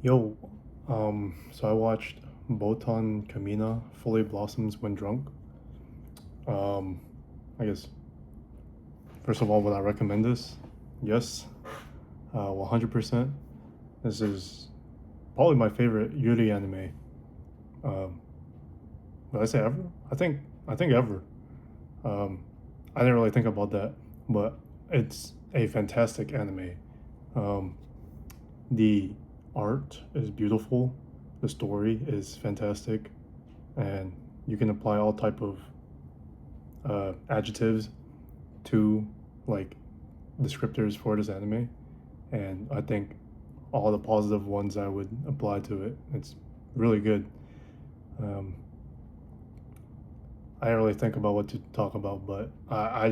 Yo, so I watched Botan Kamiina Fully Blossoms When Drunk. Um, I guess, first of all, would I recommend this? Yes, 100%. This is probably my favorite Yuri anime. Um, did I say ever? I think ever. Um, I didn't really think about that, but it's a fantastic anime. Um, the art is beautiful, the story is fantastic, and you can apply all type of adjectives to like descriptors for this anime, and I think all the positive ones I would apply to it. It's really good. Um, I didn't really think about what to talk about, but I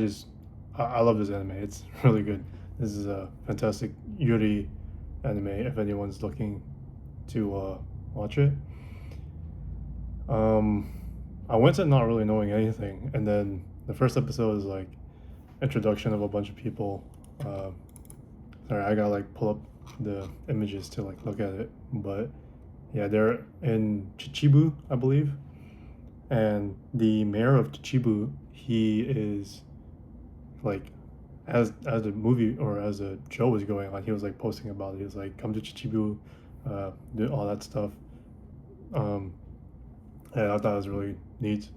love this anime. It's really good. This is a fantastic Yuri anime. If anyone's looking to watch it, um, I went in not really knowing anything, and then the first episode is like introduction of a bunch of people. Uh, Sorry, I gotta like pull up the images to like look at it, but yeah, they're in Chichibu, I believe, and the mayor of Chichibu, he is like, as the movie or as the show was going on, he was like posting about it. He was like, "Come to Chichibu, do all that stuff." Um, and I thought it was really neat.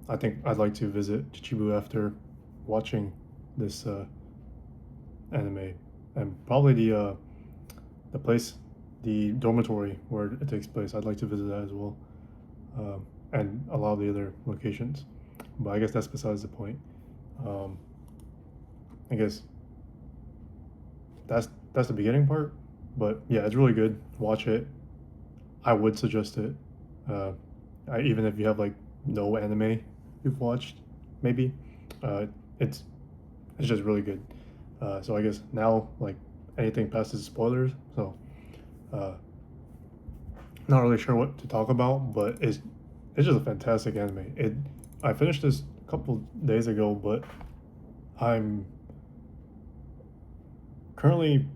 I think I'd like to visit Chichibu after watching this anime, and probably the place, the dormitory where it takes place. I'd like to visit that as well, and a lot of the other locations. But I guess that's besides the point. Um, I guess that's the beginning part. But yeah, it's really good. Watch it. I would suggest it. Uh, Even if you have like no anime you've watched, maybe uh, it's it's just really good. So I guess now like anything past is spoilers. So uh, not really sure what to talk about, but it's just a fantastic anime. It I finished this a couple days ago, but I'm currently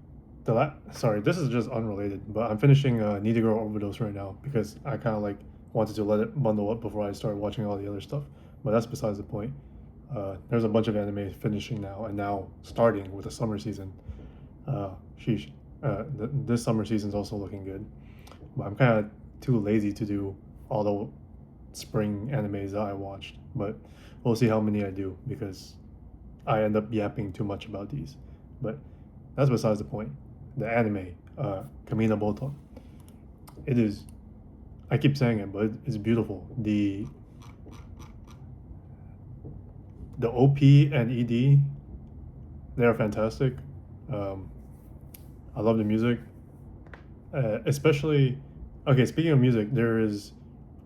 sorry, this is just unrelated, but I'm finishing Need to Grow Overdose right now because I kind of like wanted to let it bundle up before I start watching all the other stuff. But that's besides the point. There's a bunch of anime finishing now and now starting with the summer season. Sheesh. This summer season's also looking good, but I'm kind of too lazy to do all the spring animes that I watched. But we'll see how many I do because I end up yapping too much about these. But that's besides the point. The anime, Kamiina Botan. It is. I keep saying it, but it's beautiful. The OP and ED, they are fantastic. Um, I love the music, especially. Okay, speaking of music, there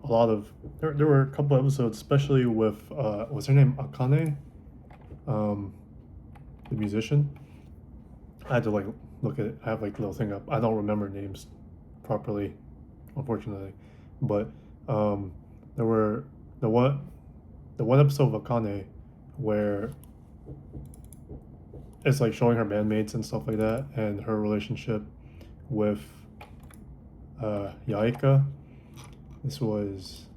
were a couple episodes, especially with what's her name, Akane, um, the musician. I had to like look at it. I have like a little thing up. I don't remember names properly, unfortunately, but um, there were the one the one episode of Akane where it's like showing her bandmates and stuff like that, and her relationship with Yaika. This was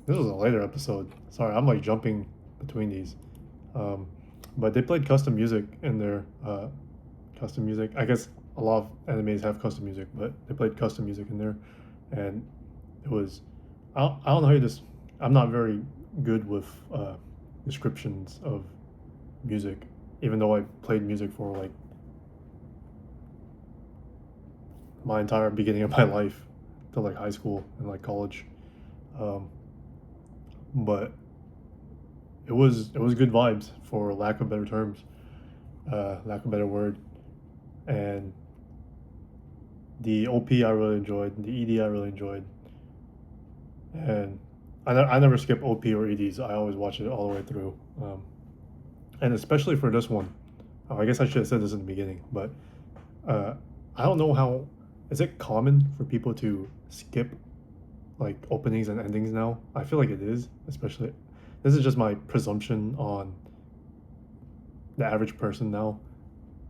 this was a later episode. Sorry, I'm like jumping between these. Um, but they played custom music in their custom music. I guess a lot of animes have custom music, but they played custom music in there, and it was. I don't know how you just. I'm not very good with descriptions of music, even though I played music for like my entire beginning of my life, to like high school and like college. Um, but it was good vibes for lack of better terms, lack of better word, and the OP I really enjoyed, the ED I really enjoyed, and I never skip OP or EDs. I always watch it all the way through, and especially for this one. I guess I should have said this in the beginning, but uh, I don't know how. Is it common for people to skip like openings and endings now? I feel like it is, especially. This is just my presumption on the average person now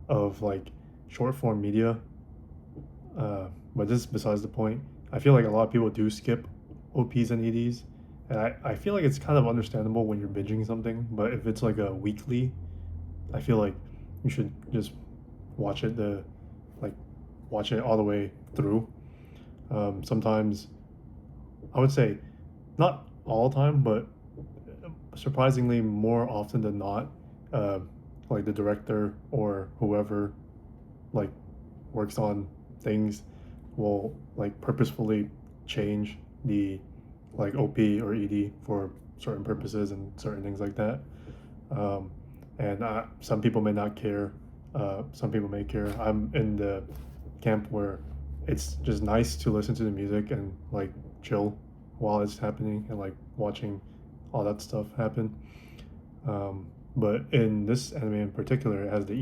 of like short form media. But this is besides the point. I feel like a lot of people do skip OPs and EDs, and I feel like it's kind of understandable when you're binging something. But if it's like a weekly, I feel like you should just watch it like watch it all the way through. Sometimes I would say not all the time, but surprisingly more often than not, uh, like the director or whoever like works on things will like purposefully change the like OP or ED for certain purposes and certain things like that. Um, and some people may not care. Some people may care. I'm in the camp where it's just nice to listen to the music and like chill while it's happening and like watching all that stuff happen. But in this anime in particular, it has the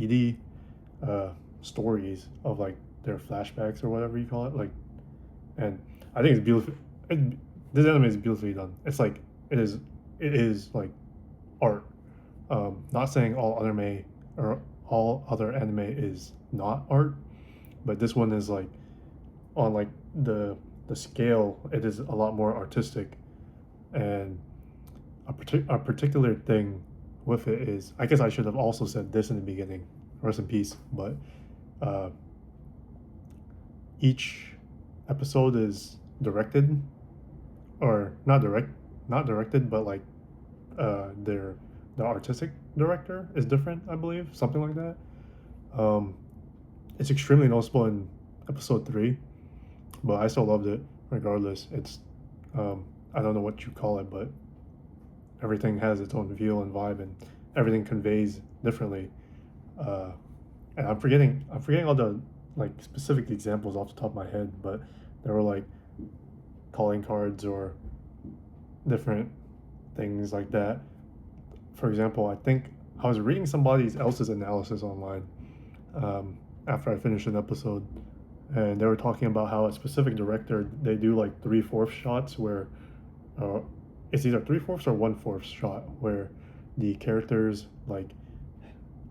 ED uh, stories of like their flashbacks or whatever you call it. Like, and I think it's beautiful. It, this anime is beautifully done. It's like it is like art. Not saying all other anime is not art, but this one is like on like the scale. It is a lot more artistic, and a particular thing with it is, I guess I should have also said this in the beginning. Rest in peace. But uh, each episode is directed, or not directed, but like their the artistic director is different, I believe, something like that. Um, it's extremely noticeable in episode 3, but I still loved it regardless. It's I don't know what you call it, but everything has its own feel and vibe, and everything conveys differently. Uh, and I'm forgetting all the like specific examples off the top of my head, but there were like calling cards or different things like that. For example, I think I was reading somebody else's analysis online after I finished an episode, and they were talking about how a specific director, they do like 3/4 shots where uh, it's either 3/4 or 1/4 shot where the characters like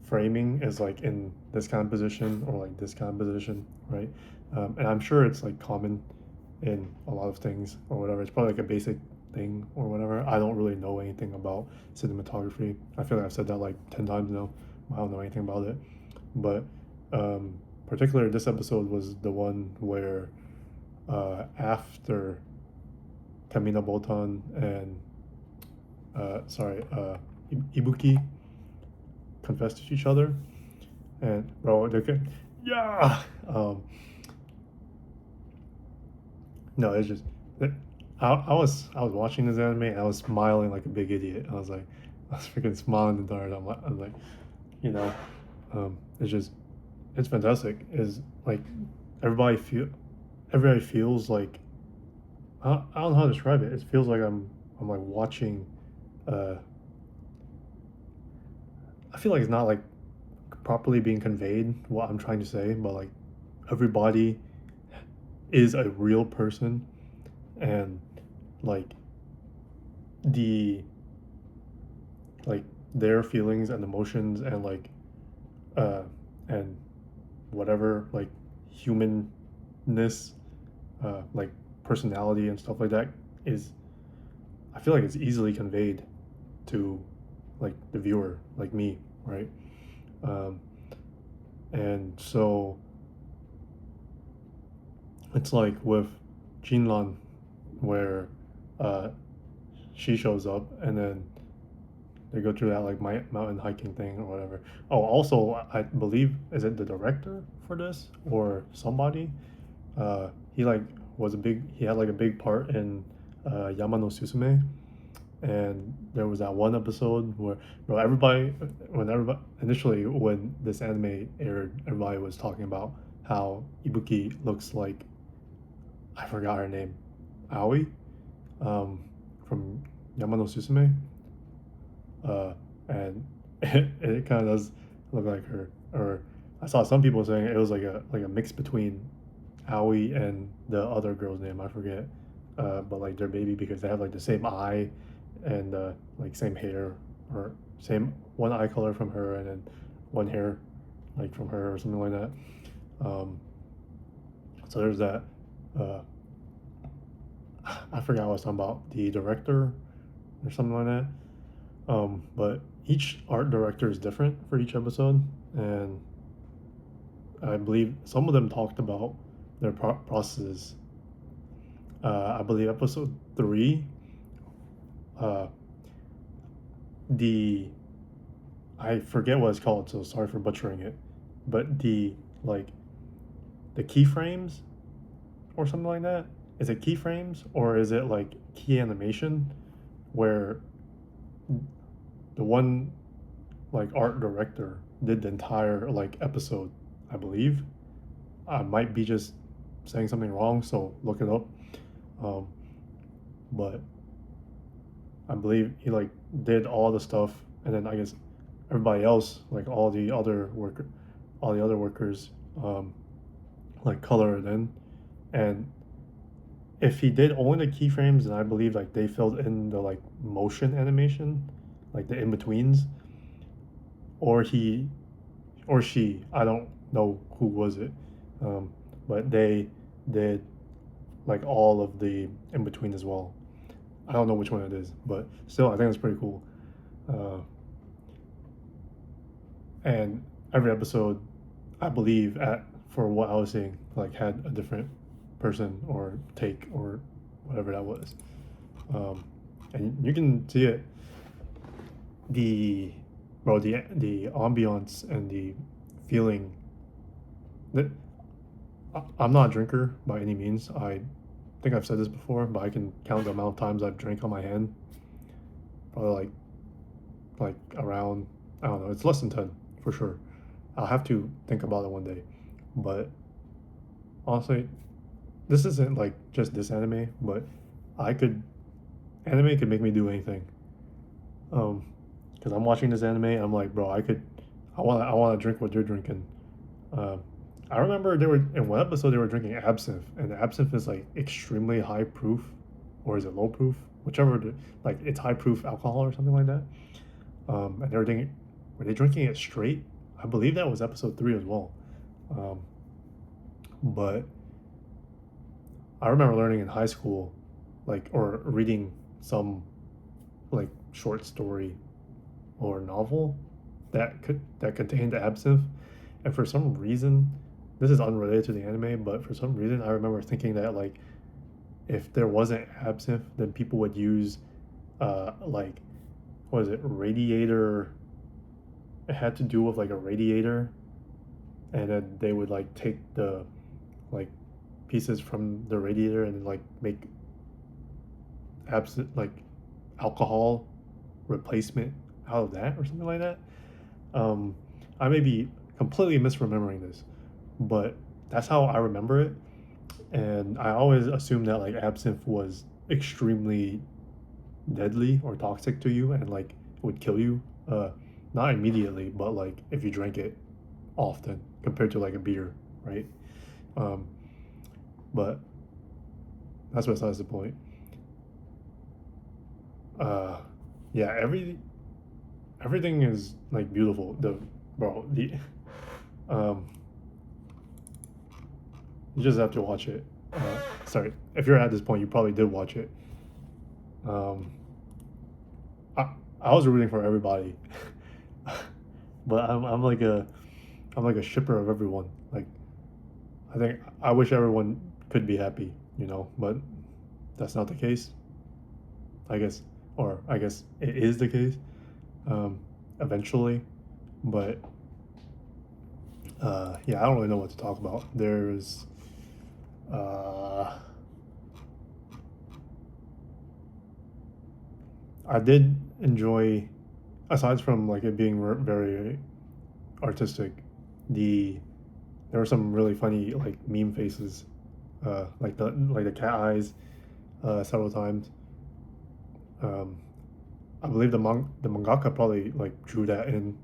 framing is like in this kind of position or like this kind of position, right? And I'm sure it's like common in a lot of things or whatever. It's probably like a basic thing or whatever. I don't really know anything about cinematography. I feel like I've said that like 10 times now. I don't know anything about it. But particularly this episode was the one where after Kamiina Botan and Ibuki confessed to each other, and bro, they could, yeah. No, it's just that I was watching this anime and I was smiling like a big idiot. I was freaking smiling in the dark. I'm like, you know, it's just it's fantastic. Is like everybody feel everybody feels like I don't know how to describe it. It feels like I'm like watching. Uh, I feel like it's not like properly being conveyed what I'm trying to say, but like everybody is a real person, and like the like their feelings and emotions and like uh and whatever like humanness, like personality and stuff like that is, I feel like it's easily conveyed to like the viewer, like me, right? um and so it's like with Jinlan, where uh she shows up and then they go through that like mountain hiking thing or whatever. Oh, also I believe, is it the director for this or somebody? He like he had like a big part in Yamano Susume, and there was that one episode where bro, everybody initially when this anime aired, everybody was talking about how Ibuki looks like, I forgot her name, Aoi, um, from Yamano Susume, and it kind of does look like her. Or I saw some people saying it was like a mix between Aoi and the other girl's name, I forget, but like their baby, because they have like the same eye and like same hair, or same one eye color from her and then one hair like from her or something like that. Um, So there's that. Uh, I forgot what I was talking about. The director or something like that. But each art director is different for each episode, and I believe some of them talked about their processes. I believe episode 3, uh, the I forget what it's called, so sorry for butchering it, but like the keyframes or something like that. Is it keyframes or is it like key animation, where the one like art director did the entire like episode, I believe. I might be just saying something wrong, so look it up. Um, but I believe he like did all the stuff, and then I guess everybody else, like all the other workers, like color it in. And if he did only the keyframes, then I believe like they filled in the like motion animation, like the in betweens, or he or she, I don't know who was it, um, but they did like all of the in between as well. I don't know which one it is, but still, I think it's pretty cool. Uh, and every episode, I believe, at for what I was seeing, like had a different person or take or whatever that was, and you can see it. The the ambiance and the feeling. That I'm not a drinker by any means. I think I've said this before, but I can count the amount of times I've drank on my hand. Probably like around, I don't know. It's less than 10 for sure. I'll have to think about it one day. But honestly, this isn't like just this anime, but I could anime could make me do anything. Um, because I'm watching this anime, I'm like, bro, I want to drink what you're drinking. Um, I remember they were in one episode they were drinking absinthe, and the absinthe is like extremely high proof, or is it low proof? Whichever, like it's high proof alcohol or something like that. And they were they drinking it straight? I believe that was episode 3 as well. Um, but I remember learning in high school, like or reading some like short story or novel that contained absinthe, and for some reason, this is unrelated to the anime, but for some reason I remember thinking that like if there wasn't absinthe, then people would use like what is it, radiator. It had to do with like a radiator, and then they would like take the like pieces from the radiator and like make absinthe like alcohol replacement out of that or something like that. Um, I may be completely misremembering this, but that's how I remember it. And I always assumed that like absinthe was extremely deadly or toxic to you and like would kill you. Not immediately, but like if you drank it often compared to like a beer, right? Um, but that's besides the point. Uh, yeah, everything is like beautiful. The um, you just have to watch it. Sorry, if you're at this point, you probably did watch it. Um, I I was rooting for everybody, but I'm like a shipper of everyone. Like I think I wish everyone could be happy, but that's not the case. I guess, or I guess it is the case, um, eventually. But yeah, I don't really know what to talk about. Uh, I did enjoy, aside from like it being very artistic, the there were some really funny like meme faces, like the cat eyes, several times. Um, I believe the mangaka probably like drew that in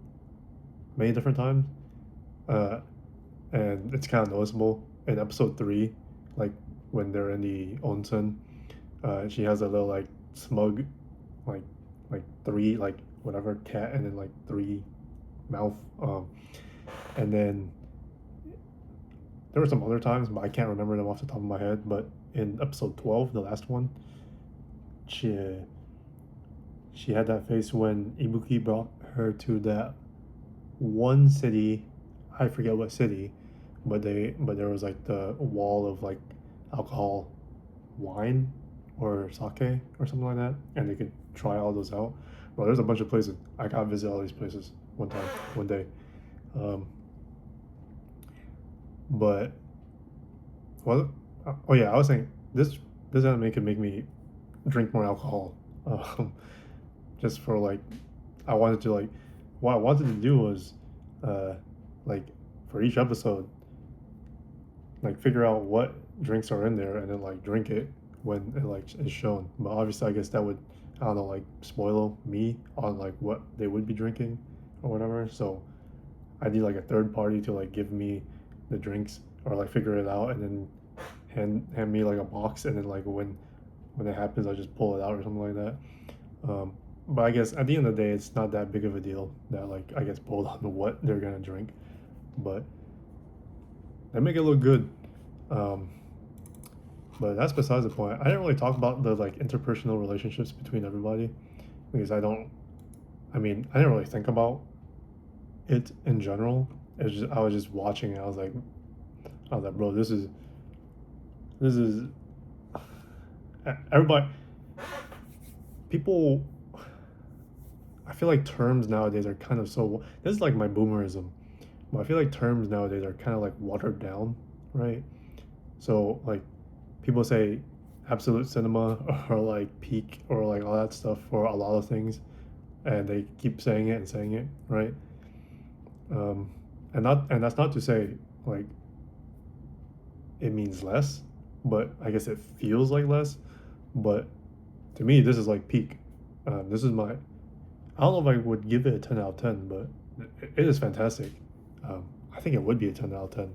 many different times, uh, and it's kind of noticeable in episode 3, like when they're in the onsen. She has a little like smug, like like 3 like whatever cat, and then like 3 mouth, and then there were some other times, but I can't remember them off the top of my head. But in episode 12, the last one, she she had that face when Ibuki brought her to that one city. I forget what city, but there was like the wall of like alcohol, wine, or sake or something like that, and they could try all those out. Well, there's a bunch of places. I got to visit all these places one time, one day. Um, but well, oh yeah, I was saying this anime could make me drink more alcohol. Um, just for like, I wanted to like, what I wanted to do was, uh, like, for each episode, like figure out what drinks are in there and then like drink it when it like is shown. But obviously, I guess that would, I don't know, like spoil me on like what they would be drinking or whatever. So I need like a third party to like give me the drinks or like figure it out and then hand me like a box, and then like when it happens I just pull it out or something like that. Um, but I guess at the end of the day it's not that big of a deal that like I guess pulled on what they're gonna drink, but they make it look good. Um, but that's besides the point. I didn't really talk about the like interpersonal relationships between everybody because I don't. I mean, I didn't really think about it in general. It was just, I was just watching it. I was like, bro, this is everybody. People, I feel like terms nowadays are kind of so. This is like my boomerism, but I feel like terms nowadays are kind of like watered down, right? So like people say absolute cinema or like peak or like all that stuff for a lot of things, and they keep saying it, right? Um, and that's not to say like it means less, but I guess it feels like less. But to me, this is like peak. This is my. I don't know if I would give it a 10 out of 10, but it is fantastic. I think it would be a 10 out of 10,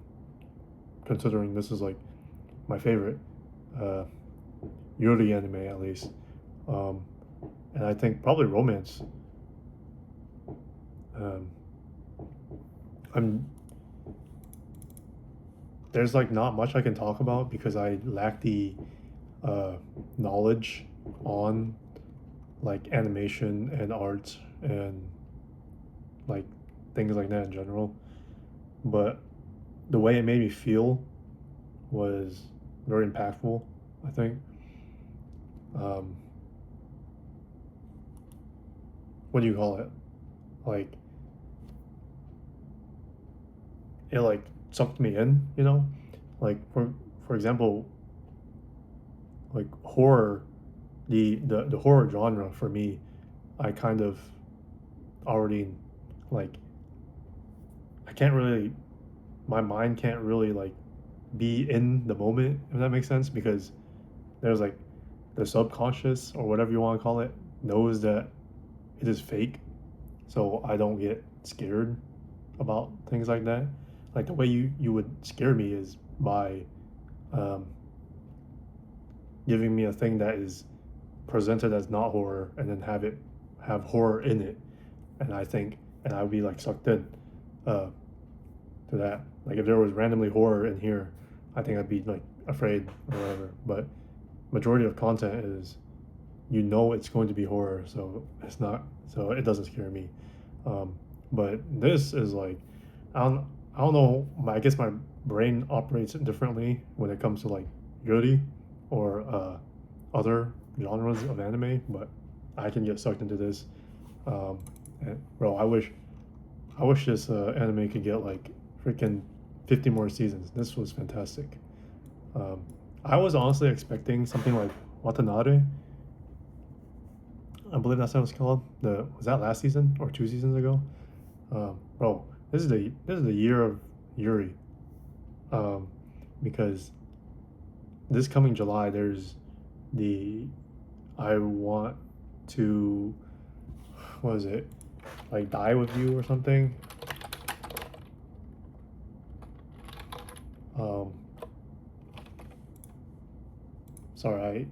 considering this is like my favorite uh, Yuri anime at least. Um, and I think probably romance. Um, I'm there's like not much I can talk about because I lack the uh, knowledge on like animation and art and like things like that in general. But the way it made me feel was very impactful, I think. Um, what do you call it? Like it like sucked me in, you know? Like for example, like horror, the horror genre for me, I kind of already like I can't really my mind can't really like be in the moment, if that makes sense, because there's like the subconscious or whatever you want to call it knows that it is fake, so I don't get scared about things like that. Like the way you would scare me is by um, giving me a thing that is presented as not horror and then have horror in it, and I think and I would be like sucked in uh, to that. Like if there was randomly horror in here, I think I'd be like afraid or whatever. But majority of content is it's going to be horror, so it's not so it doesn't scare me. Um, but this is like I don't know. I guess my brain operates differently when it comes to like Yuri or other genres of anime, but I can get sucked into this. Um, and bro, I wish this anime could get like freaking 50 more seasons. This was fantastic. Um, I was honestly expecting something like Watanabe. I believe that's what it's called. The was that last season or 2 seasons ago? Bro, this is the year of Yuri. Um, because this coming July there's the I want to what is it like die with you or something. Um, sorry,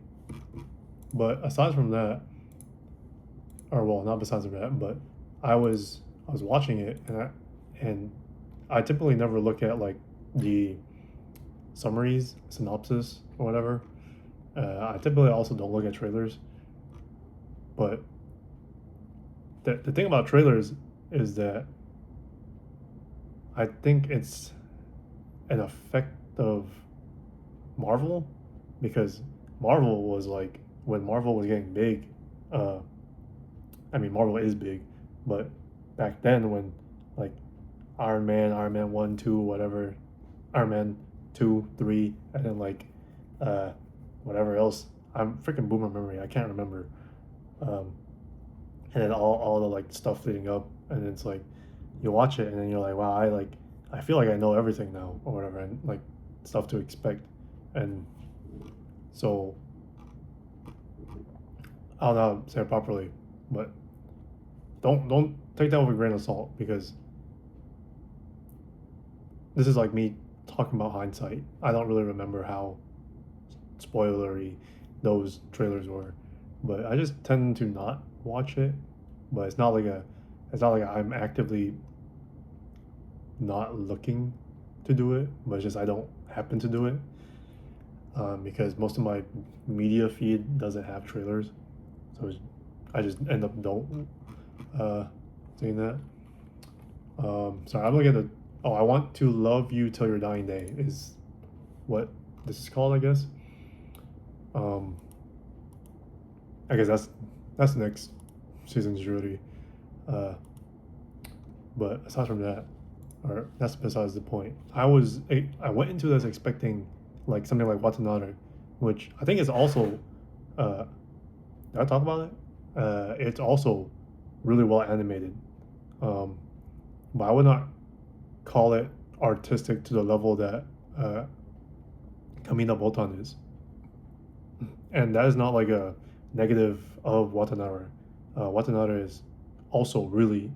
but aside from that, or well, not besides from that, but I was watching it and I typically never look at like the summaries, synopsis, or whatever. I typically also don't look at trailers, but the thing about trailers is that I think it's an effect of Marvel, because Marvel was like, when Marvel was getting big, uh, I mean Marvel is big, but back then when like Iron Man 1, 2, whatever, Iron Man 2, 3, and then like uh, whatever else. I'm freaking boomer memory. I can't remember. Um, and then all the like stuff leading up, and it's like you watch it, and then you're like, wow, I feel like I know everything now, or whatever, and like stuff to expect, and so I don't know how to say it properly, but don't take that with a grain of salt, because this is like me talking about hindsight. I don't really remember how spoilery those trailers were, but I just tend to not watch it. But it's not like I'm actively not looking to do it, but it's just I don't happen to do it, because most of my media feed doesn't have trailers, so I just end up don't uh, doing that. Sorry, I'm looking at the. Oh, I want to love you till your dying day is what this is called, I guess. Um, I guess that's the next season's really. Uh, but aside from that, or that's besides the point. I went into this expecting like something like Watanabe, which I think is also. Uh, did I talk about it? It's also really well animated, um, but I would not call it artistic to the level that Kamiina Botan is, and that is not like a negative of Watanabe. Watanabe is also really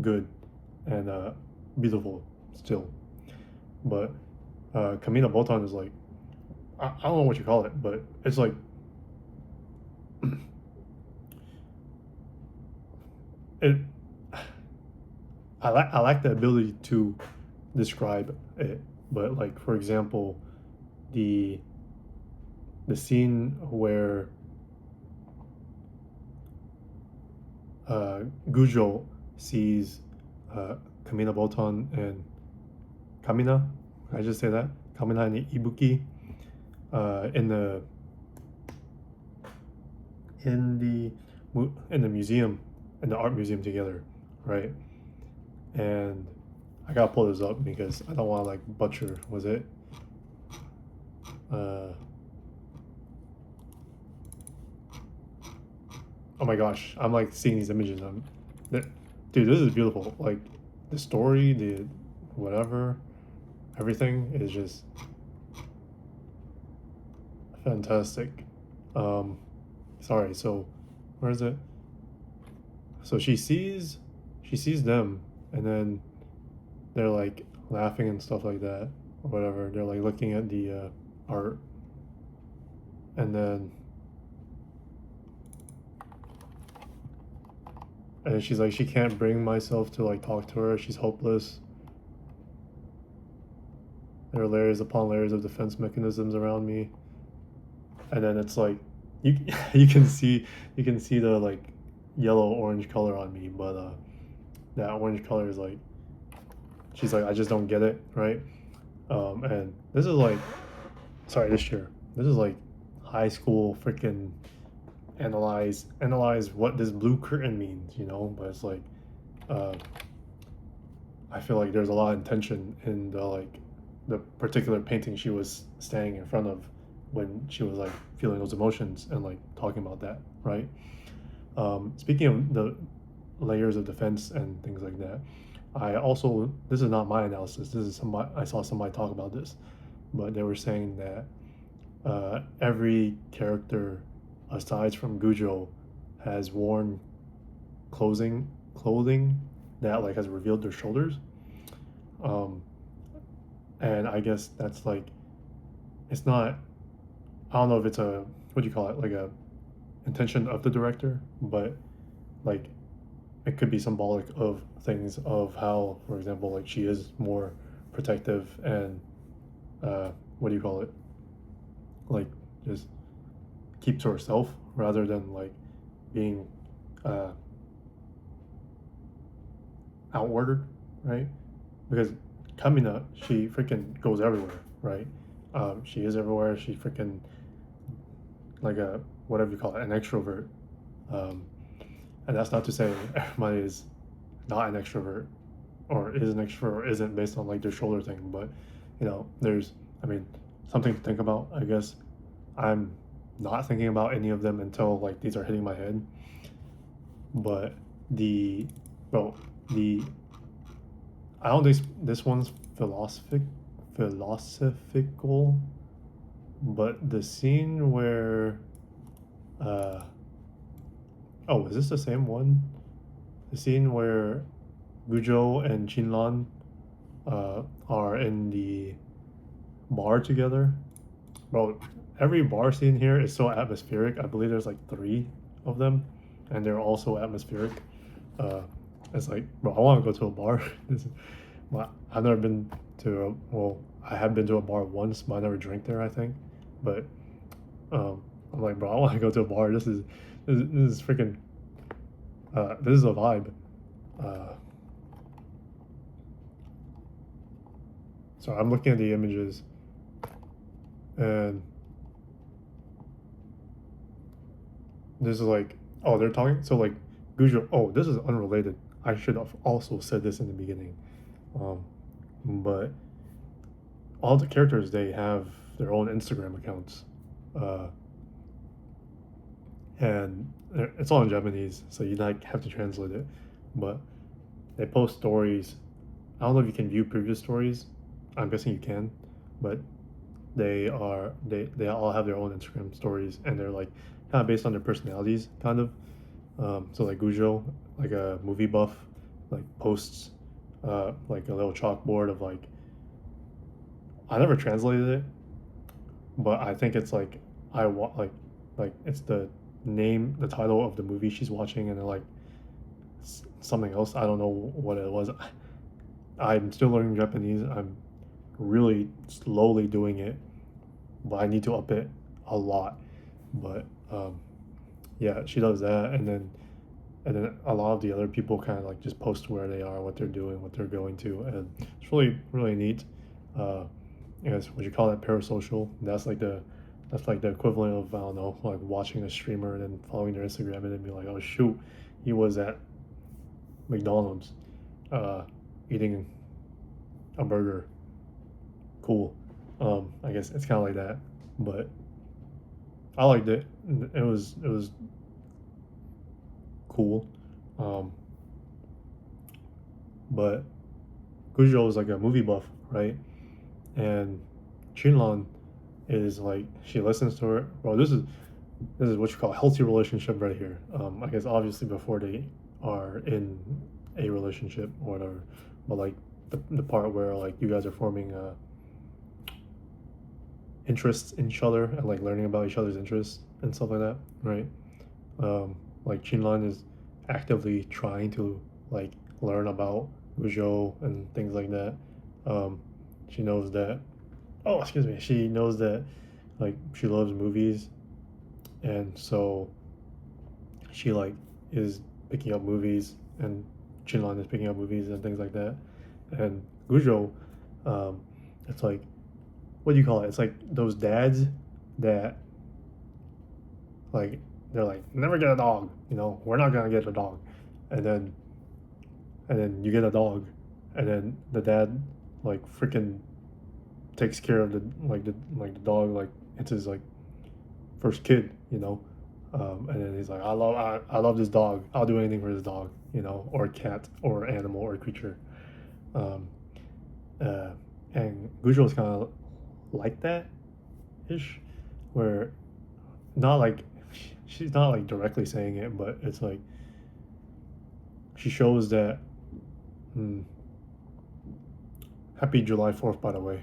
good and beautiful still, but Kamiina Botan is like, I don't know what you call it, but it's like it. I lack the ability to describe it, but like for example, the the scene where Gujo sees Kamiina Botan and Kamiina. Can I just say that? Kamiina and Ibuki in the in the museum, in the art museum together, right? And I gotta pull this up because I don't want to like butcher. Was it? Uh, oh my gosh, I'm like seeing these images. Dude, this is beautiful. Like the story, the whatever, everything is just fantastic. Um, sorry. So, where is it? So she sees them, and then they're like laughing and stuff like that, or whatever. They're like looking at the art, and then she's like, she can't bring myself to like talk to her. She's hopeless. There are layers upon layers of defense mechanisms around me, and then it's like you you can see the like yellow orange color on me, but that orange color is like, she's like, I just don't get it, right? And this is like, sorry, this year, this is like high school freaking analyze what this blue curtain means, you know. But it's like, uh, I feel like there's a lot of intention in the like the particular painting she was standing in front of when she was like feeling those emotions and like talking about that, right? Speaking of the layers of defense and things like that, I also, this is not my analysis. This is somebody, I saw somebody talk about this, but they were saying that every character aside from Gujo has worn clothing that like has revealed their shoulders, um, and I guess that's like, it's not, I don't know if it's a, what do you call it, like a intention of the director, but like it could be symbolic of things of how, for example, like she is more protective and what do you call it, like just keep to herself rather than like being uh, outwarded, right? Because Kamina, she freaking goes everywhere, right? She is everywhere. She freaking like a whatever you call it, an extrovert. Um, and that's not to say everybody is not an extrovert or is an extrovert or isn't based on like their shoulder thing, but there's, I mean, something to think about. I guess I'm not thinking about any of them until like these are hitting my head. But the well, the I don't think this one's philosophical, but the scene where uh oh, is this the same one? The scene where Gujo and Chinlan are in the bar together. Bro, every bar scene here is so atmospheric. I believe there's like three of them, and they're also atmospheric. Uh, it's like, bro, I want to go to a bar. Well, I've never been to well, I have been to a bar once, but I never drank there, I think. But I'm like, bro, I want to go to a bar. This is freaking this is a vibe. Uh, so I'm looking at the images, and this is like, oh, they're talking. So like, Gujo. Oh, this is unrelated. I should have also said this in the beginning. Um, but all the characters, they have their own Instagram accounts, uh, and it's all in Japanese, so you like have to translate it. But they post stories. I don't know if you can view previous stories. I'm guessing you can, but they all have their own Instagram stories, and they're like kind of based on their personalities, kind of. So like Gujo, like a movie buff, like posts like a little chalkboard of like, I never translated it, but I think it's like I want like it's the name, the title of the movie she's watching, and then like something else. I don't know what it was. I'm still learning Japanese. I'm really slowly doing it, but I need to up it a lot. But yeah, she does that, and then a lot of the other people kind of like just post where they are, what they're doing, what they're going to, and it's really really neat. Uh, I guess would you call it parasocial? That's like the equivalent of, I don't know, like watching a streamer and then following their Instagram and then be like, oh shoot, he was at McDonald's, uh, eating a burger. Cool. I guess it's kind of like that, but I liked it. It was cool. Um, but Gujo is like a movie buff, right? And Chinlon is like, she listens to her. Well, this is what you call a healthy relationship right here. I guess obviously before they are in a relationship or whatever, but like the part where like you guys are forming interests in each other and like learning about each other's interests and stuff like that, right? Like Chinlan is actively trying to like learn about Gujo and things like that. Um, she knows that. Oh, excuse me. She knows that like she loves movies, and so she like is picking up movies, and Chinlan is picking up movies and things like that. And Gujo, um, it's like, what do you call it? It's like those dads that like, they're like, never get a dog. We're not gonna get a dog, and then you get a dog, and then the dad like freaking takes care of the dog like it's his like first kid. And then he's like, I love this dog. I'll do anything for this dog. Or cat or animal or creature. Um, uh, and Gujo is kind of like that ish, where not like she's not like directly saying it, but it's like she shows that. Hmm, happy July 4th, by the way.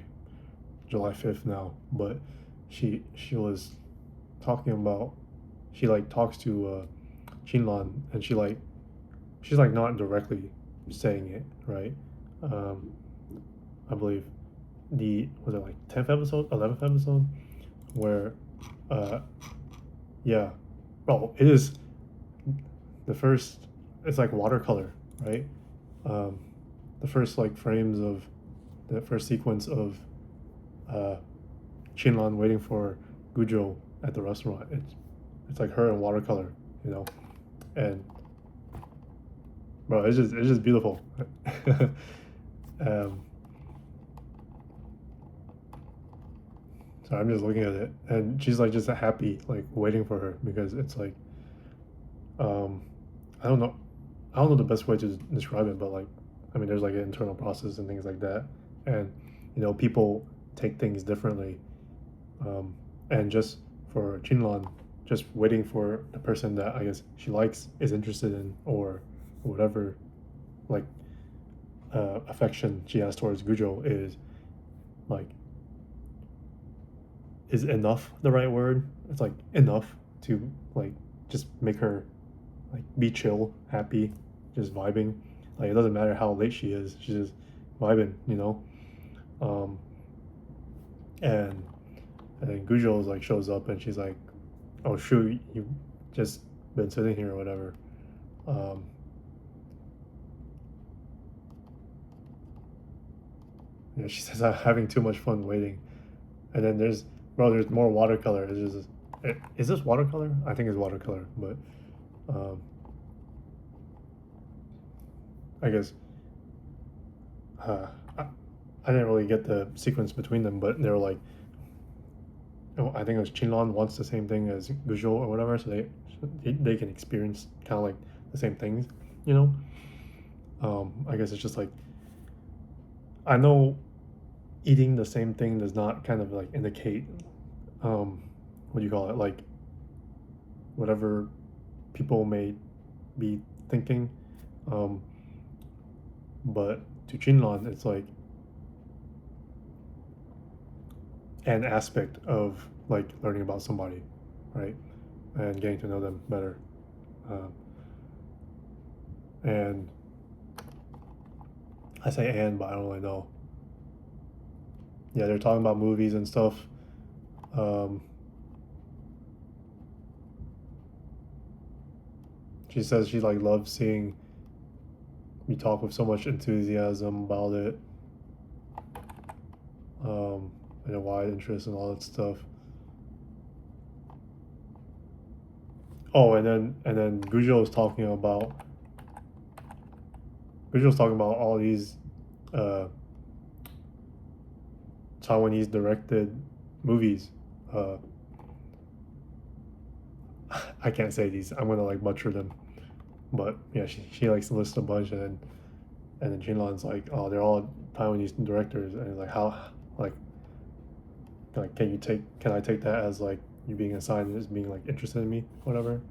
July 5th now, but she was talking about, she like talks to Chinlan, and she's like not directly saying it, right? Um, I believe, the was it like 10th episode, 11th episode, where uh yeah, well it is the first. It's like watercolor, right? Um, the first like frames of the first sequence of uh, Shinlan waiting for Gujo at the restaurant. It's like her in watercolor, you know, and bro, it's just beautiful. um, so I'm just looking at it, and she's like just happy, like waiting for her because it's like um, I don't know, I don't know the best way to describe it, but like I mean, there's like an internal process and things like that, and you know, people take things differently, um, and just for Chinlan, just waiting for the person that I guess she likes, is interested in, or whatever, like affection she has towards Gujo is like is enough the right word? It's like enough to like just make her like be chill, happy, just vibing. Like it doesn't matter how late she is, she's just vibing, you know. Um, and and then Gujo like shows up and she's like, "Oh shoot, you just been sitting here or whatever." Um, you know, she says, "I'm having too much fun waiting." And then there's more watercolor. It's just, is this watercolor? I think it's watercolor, but um, I guess uh, I, I didn't really get the sequence between them, but they were like, oh, I think it was Chinlon wants the same thing as Gujo or whatever, so they can experience kind of like the same things, you know. I guess it's just like I know eating the same thing does not kind of like indicate what do you call it, like whatever people may be thinking, um, but to Chinlon it's like an aspect of like learning about somebody, right, and getting to know them better, um, and I say and, but I don't really know. Yeah, they're talking about movies and stuff. Um, she says she like loves seeing me talk with so much enthusiasm about it, and a wide interest and all that stuff. Oh, and then Gujo was talking about all these uh, Taiwanese directed movies. Uh, I can't say these. I'm gonna like butcher them. But yeah, she likes to list a bunch, and then Jinlan's like, oh, they're all Taiwanese directors, and he's like, how, like, can I take that as like you being a sign as being like interested in me, whatever.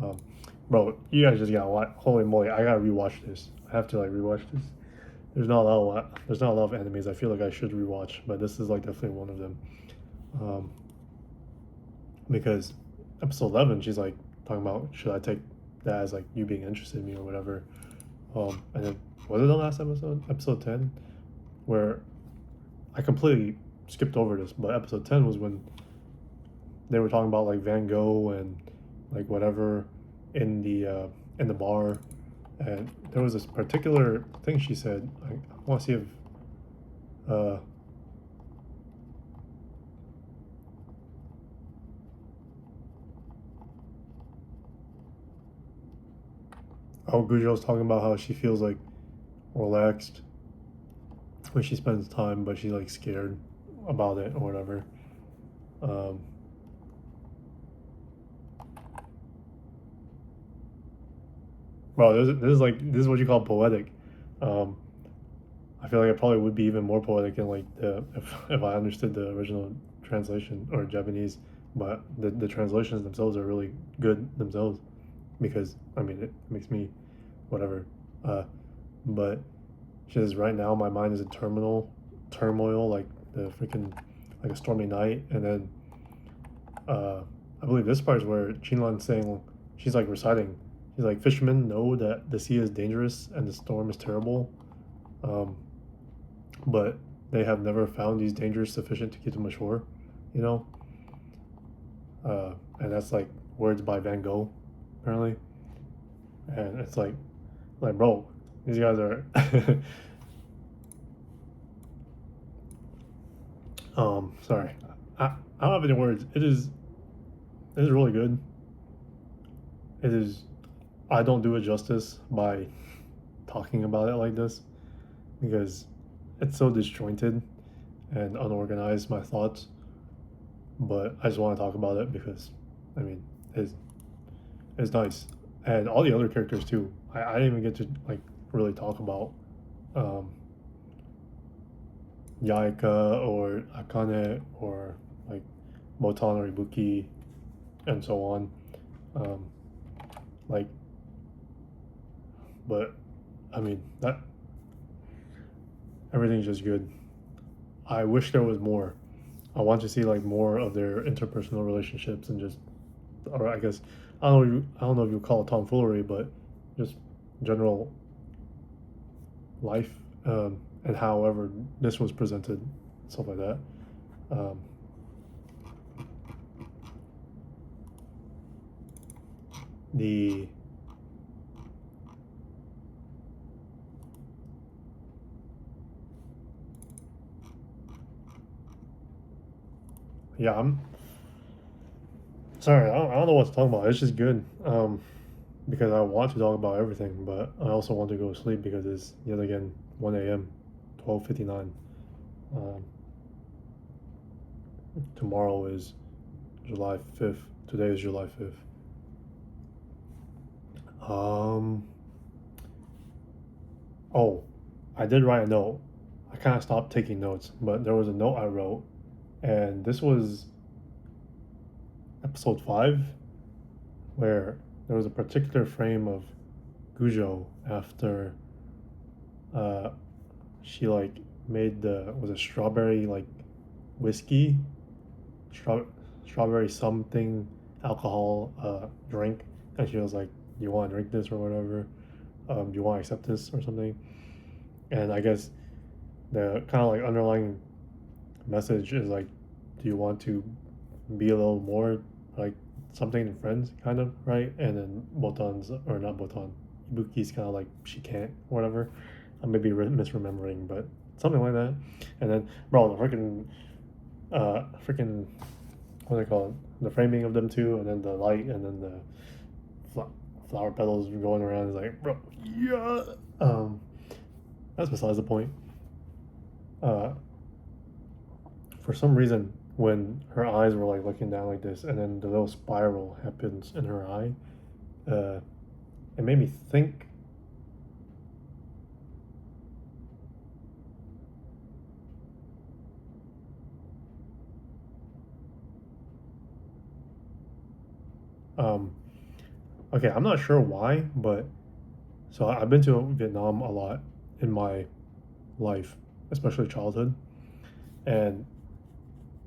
Um, bro, you guys just gotta watch. Holy moly, I gotta rewatch this. I have to like rewatch this. There's not a lot of animes I feel like I should rewatch, but this is like definitely one of them. Um, because episode 11, she's like talking about should I take that as like you being interested in me or whatever. And then was it the last episode, episode 10, where I completely skipped over this, but episode 10 was when they were talking about like Van Gogh and like whatever in the bar, and there was this particular thing she said. I want to see if uh, oh, Gujo was talking about how she feels like relaxed when she spends time, but she's like scared about it or whatever. Um, well, this is what you call poetic. Um, I feel like it probably would be even more poetic in like if I understood the original translation or Japanese, but the translations themselves are really good themselves because I mean it makes me whatever. Uh, but she says right now my mind is in turmoil like the freaking like a stormy night, and then uh, I believe this part is where Chinlan's saying she's like reciting. She's like fishermen know that the sea is dangerous and the storm is terrible, um, but they have never found these dangers sufficient to keep them ashore, you know. And that's like words by Van Gogh, apparently. And it's like bro, these guys are. Sorry, I don't have any words. It is really good. It is. I don't do it justice by talking about it like this because it's so disjointed and unorganized, my thoughts. But I just want to talk about it because, I mean, it's nice, and all the other characters too. I didn't even get to like really talk about um, Yaika or Akane or like Botan or Ibuki and so on. Um, like, but I mean that everything's just good. I wish there was more. I want to see like more of their interpersonal relationships and just, or I guess I don't know if you call it tomfoolery, but just general life, and however this was presented, stuff like that. Um, the yeah, I'm sorry, I don't know what to talk about. It's just good. Because I want to talk about everything, but I also want to go to sleep because it's yet again 1 a.m., 12:59. Um, Tomorrow is July 5th. Today is July 5th. Um, oh, I did write a note. I kind of stopped taking notes, but there was a note I wrote, and this was episode 5, where there was a particular frame of Gujo after uh, she like made the was a strawberry like whiskey, straw, strawberry something alcohol drink, and she was like, "Do you want to drink this or whatever? Do you want to accept this or something?" And I guess the kind of like underlying message is like, "Do you want to be a little more like something in friends, kind of right?" And then Botan's or not Botan, Ibuki's kind of like she can't, whatever. I may be misremembering, but something like that. And then, bro, the freaking what do they call it? The framing of them two, and then the light, and then the flower petals going around is like, bro, yeah. That's besides the point. Uh, for some reason, when her eyes were like looking down like this, and then the little spiral happens in her eye, uh, it made me think. Um, okay, I'm not sure why, but so I've been to Vietnam a lot in my life, especially childhood, and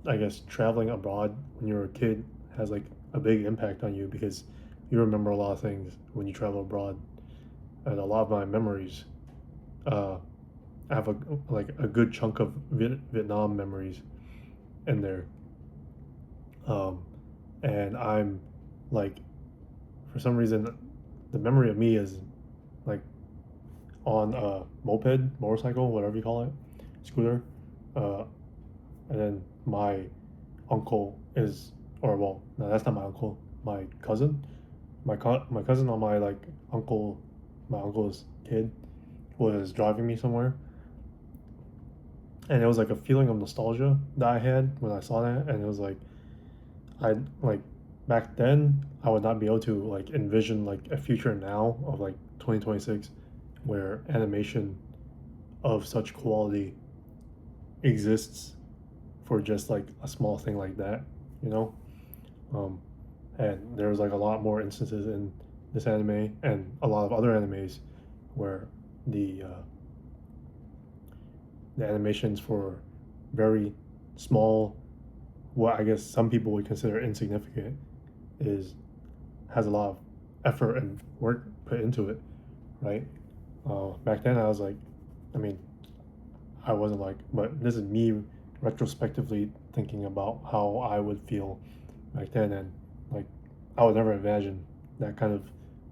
I guess traveling abroad when you're a kid has like a big impact on you because you remember a lot of things when you travel abroad, and a lot of my memories, uh, I have a good chunk of Vietnam memories in there, um, and I'm like for some reason the memory of me is like on a moped, motorcycle, whatever you call it, scooter, uh, and then my uncle is, or well, no, that's not my uncle, my cousin, my cousin on my like uncle, my uncle's kid was driving me somewhere, and it was like a feeling of nostalgia that I had when I saw that, and it was like I like back then I would not be able to like envision like a future now of like 2026 where animation of such quality exists for just like a small thing like that, you know. Um, and there's like a lot more instances in this anime and a lot of other animes where the uh, the animations for very small, what I guess some people would consider insignificant, is has a lot of effort and work put into it, right? Back then, I was like, I mean, I wasn't like, but this is me retrospectively thinking about how I would feel back then, and like I would never imagine that kind of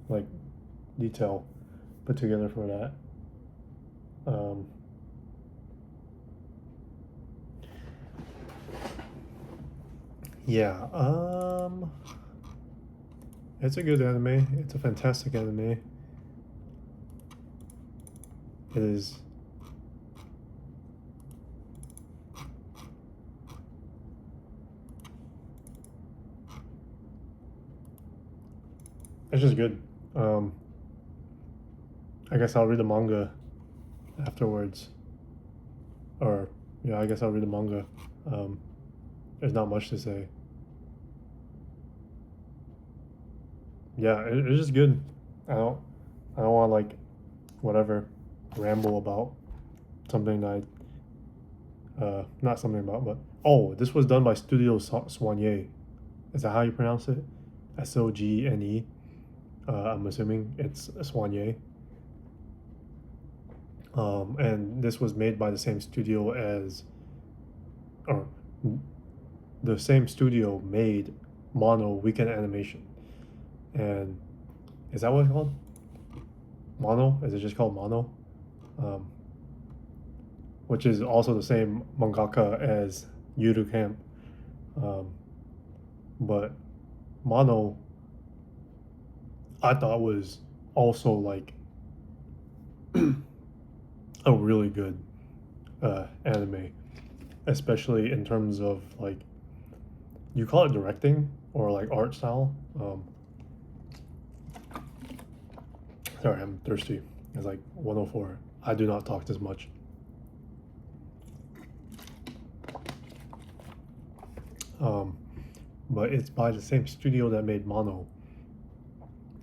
like detail put together for that. Um, yeah, it's a good anime. It's a fantastic anime. It is. It's just good. Um, I guess I'll read the manga afterwards, or yeah, I guess I'll read the manga. Um, there's not much to say. Yeah, it's just good. I don't, I don't want to like whatever ramble about something that not something about, but oh, this was done by Studio Soigné. Is that how you pronounce it? Sogne. I'm assuming it's Soigné. And this was made by the same studio as, or the same studio made Mono Weekend Animation. And is that what it's called? Mono? Is it just called Mono? Um, which is also the same mangaka as Yuru Camp. Um, but Mono, I thought was also like a really good anime, especially in terms of like you call it directing or like art style. Sorry, I'm thirsty. It's like 104. I do not talk this much. Um, but it's by the same studio that made Mono,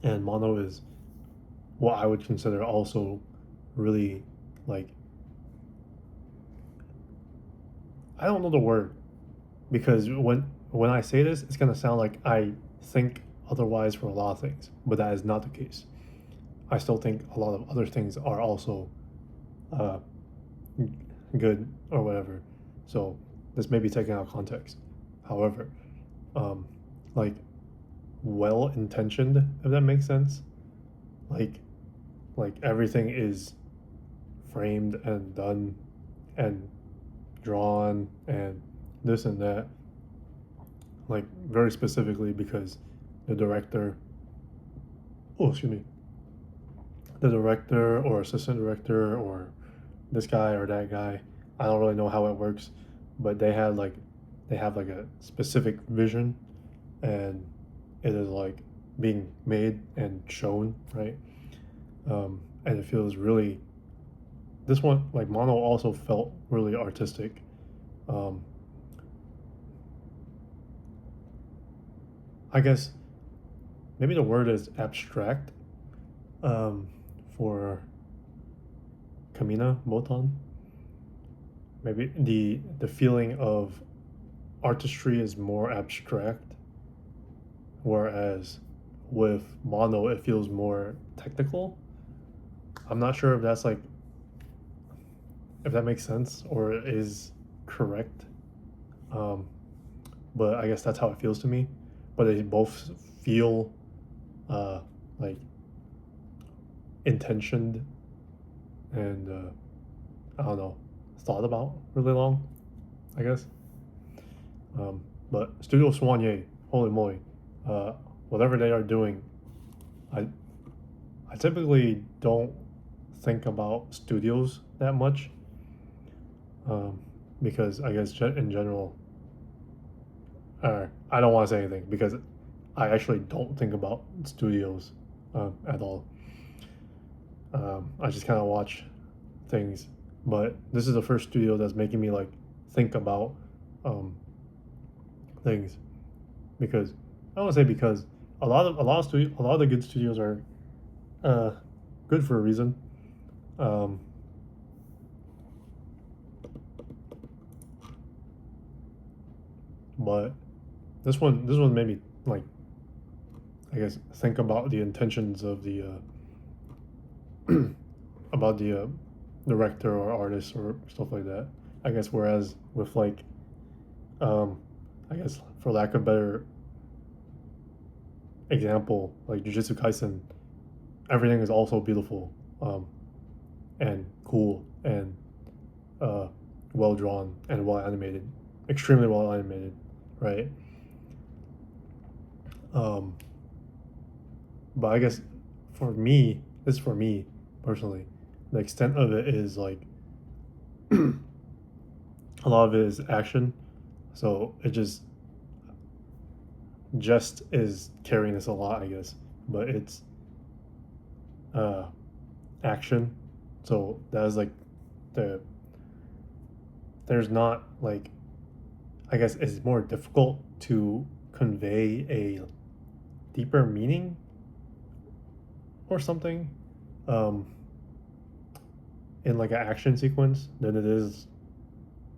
and Mono is what I would consider also really like I don't know the word because when I say this, it's gonna sound like I think otherwise for a lot of things, but that is not the case. I still think a lot of other things are also uh, good or whatever. So this may be taken out of context. However, um, like well intentioned, if that makes sense. Like like everything is framed and done and drawn and this and that. Like very specifically because the director, oh excuse me, the director or assistant director or this guy or that guy. I don't really know how it works, but they have like a specific vision, and it is like being made and shown right. And it feels really this one like Mono also felt really artistic. Um, I guess maybe the word is abstract um, for Kamiina Botan. Maybe the feeling of artistry is more abstract, whereas with Mono it feels more technical. I'm not sure if that's like if that makes sense or is correct, um, but I guess that's how it feels to me. But they both feel uh, like intentioned and I don't know thought about really long, I guess. But Studio Soigné, holy moly, uh, whatever they are doing, I I typically don't think about studios that much um, because I guess in general, I don't want to say anything because I actually don't think about studios at all. I just kind of watch things, but this is the first studio that's making me like think about um, things because I don't want to say because a lot of the good studios are uh, good for a reason. Um, but this one made me like I guess think about the intentions of the about director or artist or stuff like that. I guess whereas with like, I guess for lack of better example, like Jujutsu Kaisen, everything is also beautiful, and cool and uh, well drawn and well animated, extremely well animated, right? Um, but I guess for me, this is for me personally, the extent of it is like a lot of it is action, so it just is carrying this a lot, I guess. But it's uh, action, so that is like the there's not like I guess it's more difficult to convey a deeper meaning or something, um, in like an action sequence than it is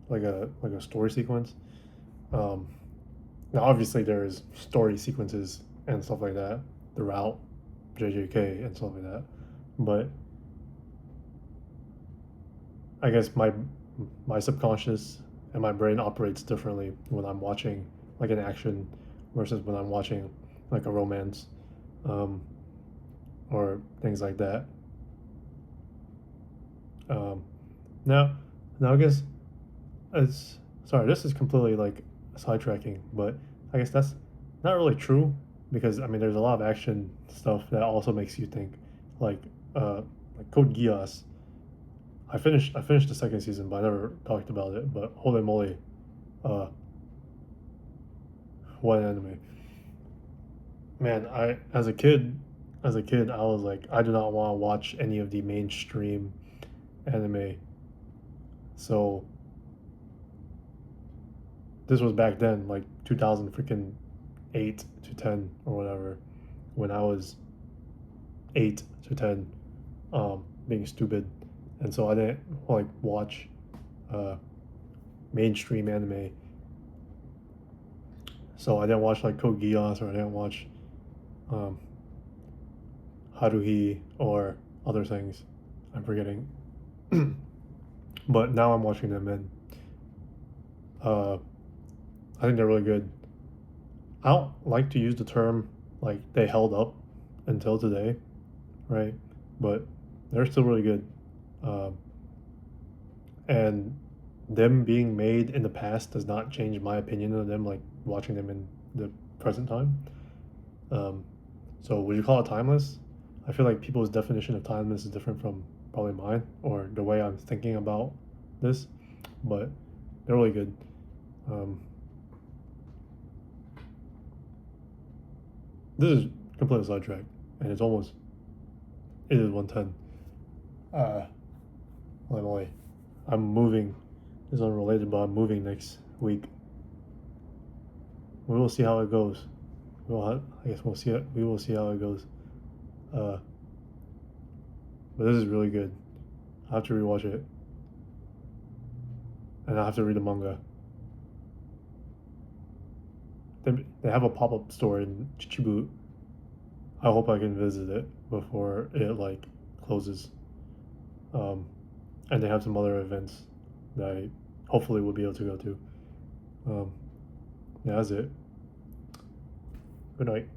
like a story sequence. Um, Now, obviously, there's story sequences and stuff like that throughout JJK and stuff like that, but I guess my subconscious and my brain operates differently when I'm watching like an action versus when I'm watching like a romance, um, or things like that. Um, now, now I guess it's sorry. This is completely like sidetracking, but I guess that's not really true because I mean there's a lot of action stuff that also makes you think, like uh, like Code Geass. I finished the second season, but I never talked about it. But holy moly, uh, what an anime! Man, I as a kid, I was like, I do not want to watch any of the mainstream anime. So this was back then, like 2000 freaking 8 to 10 or whatever, when I was 8 to 10, being stupid, and so I didn't like watch uh, mainstream anime. So I didn't watch like Code Geass, or I didn't watch um, Haruhi or other things. I'm forgetting, but now I'm watching them, and uh, I think they're really good. I don't like to use the term like they held up until today, right? But they're still really good. Um, and them being made in the past does not change my opinion of them, like watching them in the present time. Um, so would you call it timeless? I feel like people's definition of timeless is different from probably mine or the way I'm thinking about this, but they're really good. Um, this is completely sidetracked, and it is 110. Uh, Illinois. I'm moving. This is unrelated, but I'm moving next week. We will see how it goes. I guess we'll see it. We will see how it goes. Uh, but this is really good. I have to rewatch it, and I have to read the manga. They have a pop up store in Chichibu. I hope I can visit it before it like closes. Um, and they have some other events that I hopefully will be able to go to. Yeah, that's it. Good night.